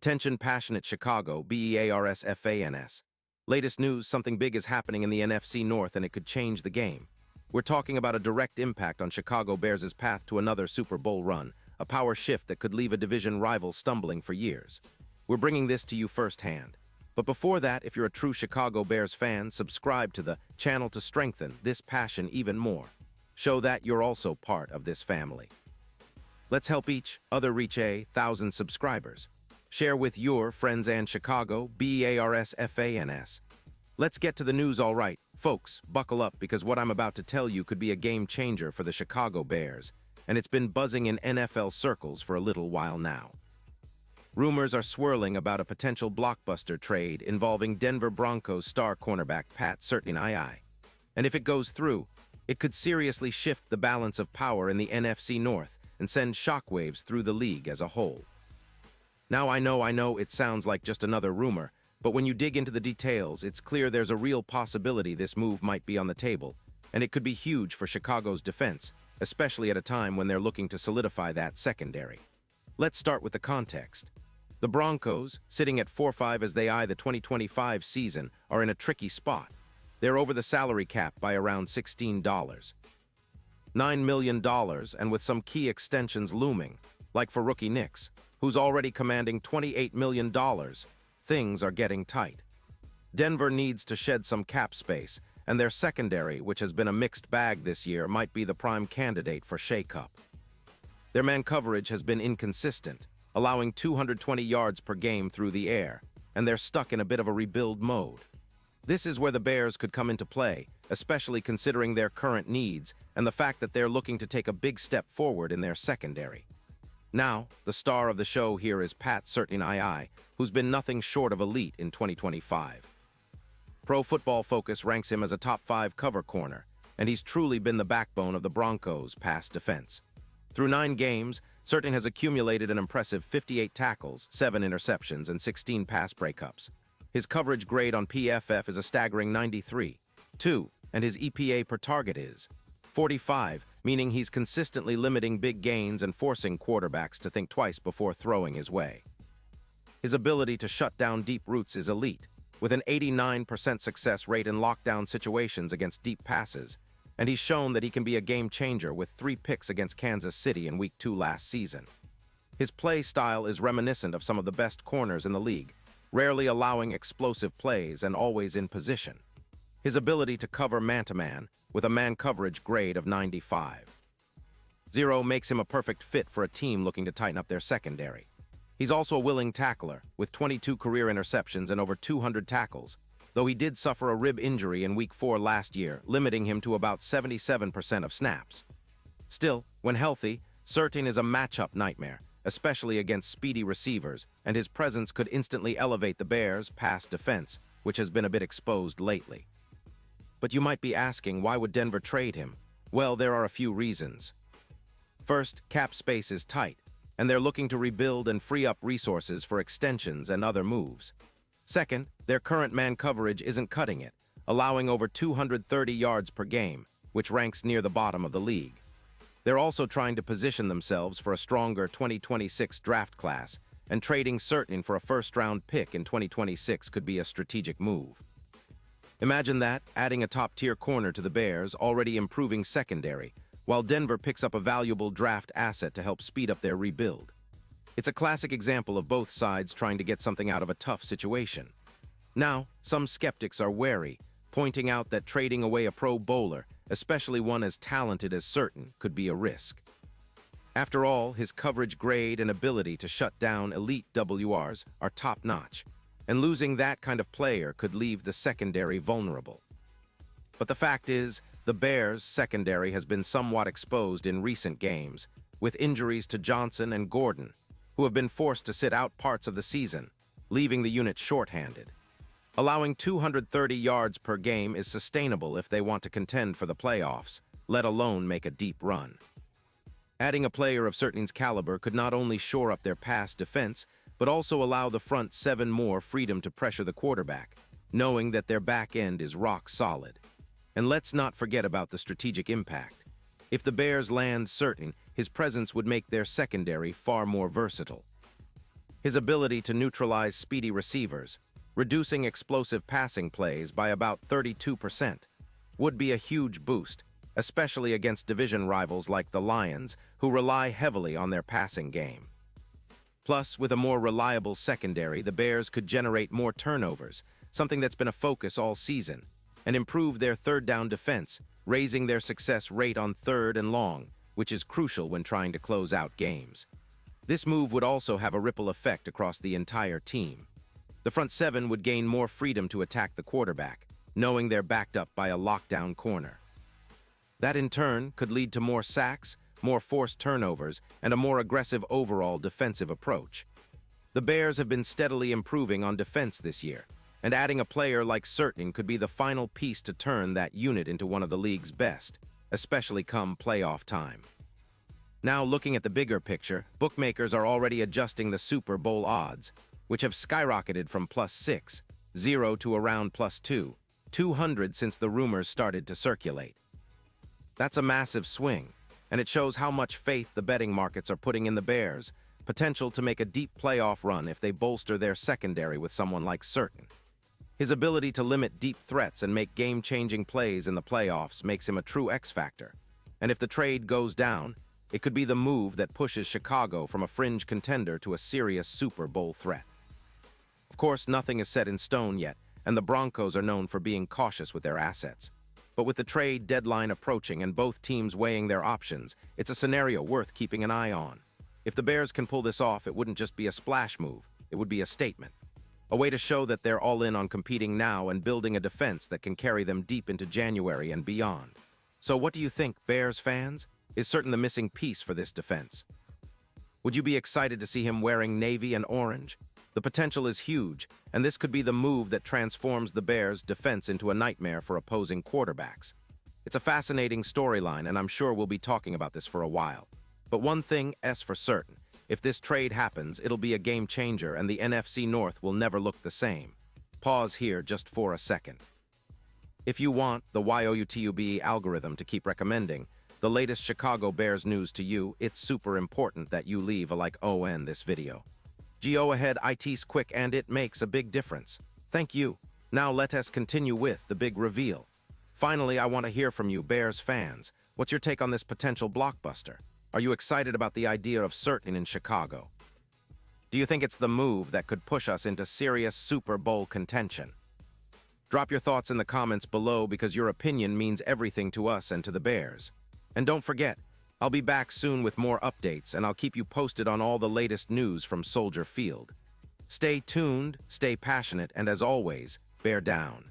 Attention passionate Chicago, Bears fans. Latest news, something big is happening in the NFC North and it could change the game. We're talking about a direct impact on Chicago Bears' path to another Super Bowl run, a power shift that could leave a division rival stumbling for years. We're bringing this to you firsthand. But before that, if you're a true Chicago Bears fan, subscribe to the channel to strengthen this passion even more. Show that you're also part of this family. Let's help each other reach 1,000 subscribers. Share with your friends and Chicago, Bears fans. Let's get to the news, all right. Folks, buckle up because what I'm about to tell you could be a game changer for the Chicago Bears, and it's been buzzing in NFL circles for a little while now. Rumors are swirling about a potential blockbuster trade involving Denver Broncos star cornerback Pat Surtain. And if it goes through, it could seriously shift the balance of power in the NFC North and send shockwaves through the league as a whole. Now I know it sounds like just another rumor, but when you dig into the details, it's clear there's a real possibility this move might be on the table, and it could be huge for Chicago's defense, especially at a time when they're looking to solidify that secondary. Let's start with the context. The Broncos, sitting at 4-5 as they eye the 2025 season, are in a tricky spot. They're over the salary cap by around $16. $9 million, and with some key extensions looming, like for rookie Nix, who's already commanding $28 million, things are getting tight. Denver needs to shed some cap space, and their secondary, which has been a mixed bag this year, might be the prime candidate for shake-up. Their man coverage has been inconsistent, allowing 220 yards per game through the air, and they're stuck in a bit of a rebuild mode. This is where the Bears could come into play, especially considering their current needs and the fact that they're looking to take a big step forward in their secondary. Now, the star of the show here is Pat Surtain, who's been nothing short of elite in 2025. Pro Football Focus ranks him as a top 5 cover corner, and he's truly been the backbone of the Broncos' pass defense. Through 9 games, Surtain has accumulated an impressive 58 tackles, 7 interceptions, and 16 pass breakups. His coverage grade on PFF is a staggering 93.2, and his EPA per target is 45, meaning he's consistently limiting big gains and forcing quarterbacks to think twice before throwing his way. His ability to shut down deep routes is elite, with an 89% success rate in lockdown situations against deep passes, and he's shown that he can be a game changer with 3 picks against Kansas City in Week 2 last season. His play style is reminiscent of some of the best corners in the league, rarely allowing explosive plays and always in position. His ability to cover man-to-man, with a man coverage grade of 95.0, makes him a perfect fit for a team looking to tighten up their secondary. He's also a willing tackler, with 22 career interceptions and over 200 tackles, though he did suffer a rib injury in Week 4 last year, limiting him to about 77% of snaps. Still, when healthy, Surtain is a matchup nightmare, especially against speedy receivers, and his presence could instantly elevate the Bears' pass defense, which has been a bit exposed lately. But you might be asking, why would Denver trade him? Well, there are a few reasons. First, cap space is tight, and they're looking to rebuild and free up resources for extensions and other moves. Second, their current man coverage isn't cutting it, allowing over 230 yards per game, which ranks near the bottom of the league. They're also trying to position themselves for a stronger 2026 draft class, and trading Surtain for a first-round pick in 2026 could be a strategic move. Imagine that, adding a top-tier corner to the Bears, already improving secondary, while Denver picks up a valuable draft asset to help speed up their rebuild. It's a classic example of both sides trying to get something out of a tough situation. Now, some skeptics are wary, pointing out that trading away a Pro Bowler, especially one as talented as Surtain, could be a risk. After all, his coverage grade and ability to shut down elite WRs are top-notch, and losing that kind of player could leave the secondary vulnerable. But the fact is, the Bears' secondary has been somewhat exposed in recent games, with injuries to Johnson and Gordon, who have been forced to sit out parts of the season, leaving the unit shorthanded. Allowing 230 yards per game is sustainable if they want to contend for the playoffs, let alone make a deep run. Adding a player of Surtain's caliber could not only shore up their pass defense, but also allow the front 7 more freedom to pressure the quarterback, knowing that their back end is rock solid. And let's not forget about the strategic impact. If the Bears land Surtain, his presence would make their secondary far more versatile. his ability to neutralize speedy receivers, reducing explosive passing plays by about 32%, would be a huge boost, especially against division rivals like the Lions, who rely heavily on their passing game. Plus, with a more reliable secondary, the Bears could generate more turnovers, something that's been a focus all season, and improve their third-down defense, raising their success rate on third and long, which is crucial when trying to close out games. This move would also have a ripple effect across the entire team. The front seven would gain more freedom to attack the quarterback, knowing they're backed up by a lockdown corner. That in turn could lead to more sacks, more forced turnovers, and a more aggressive overall defensive approach. The Bears have been steadily improving on defense this year, and adding a player like Surtain could be the final piece to turn that unit into one of the league's best, especially come playoff time. Now, looking at the bigger picture, bookmakers are already adjusting the Super Bowl odds, which have skyrocketed from +6.0 to around +200 since the rumors started to circulate. That's a massive swing, and it shows how much faith the betting markets are putting in the Bears' potential to make a deep playoff run if they bolster their secondary with someone like Surtain. His ability to limit deep threats and make game-changing plays in the playoffs makes him a true X-factor. And if the trade goes down, it could be the move that pushes Chicago from a fringe contender to a serious Super Bowl threat. Of course, nothing is set in stone yet, and the Broncos are known for being cautious with their assets. But with the trade deadline approaching and both teams weighing their options, it's a scenario worth keeping an eye on. If the Bears can pull this off, it wouldn't just be a splash move, it would be a statement. A way to show that they're all in on competing now and building a defense that can carry them deep into January and beyond. So what do you think, Bears fans? Is Surtain the missing piece for this defense? Would you be excited to see him wearing navy and orange? The potential is huge, and this could be the move that transforms the Bears' defense into a nightmare for opposing quarterbacks. It's a fascinating storyline, and I'm sure we'll be talking about this for a while. But one thing is for certain. If this trade happens, it'll be a game changer, and the NFC North will never look the same. Pause here just for a second. If you want the YouTube algorithm to keep recommending the latest Chicago Bears news to you, it's super important that you leave a like on this video. Go ahead, it's quick and it makes a big difference. Thank you. Now let us continue with the big reveal. Finally, I want to hear from you, Bears fans. What's your take on this potential blockbuster? Are you excited about the idea of Surtain in Chicago? Do you think it's the move that could push us into serious Super Bowl contention? Drop your thoughts in the comments below because your opinion means everything to us and to the Bears. And don't forget, I'll be back soon with more updates, and I'll keep you posted on all the latest news from Soldier Field. Stay tuned, stay passionate, and as always, bear down.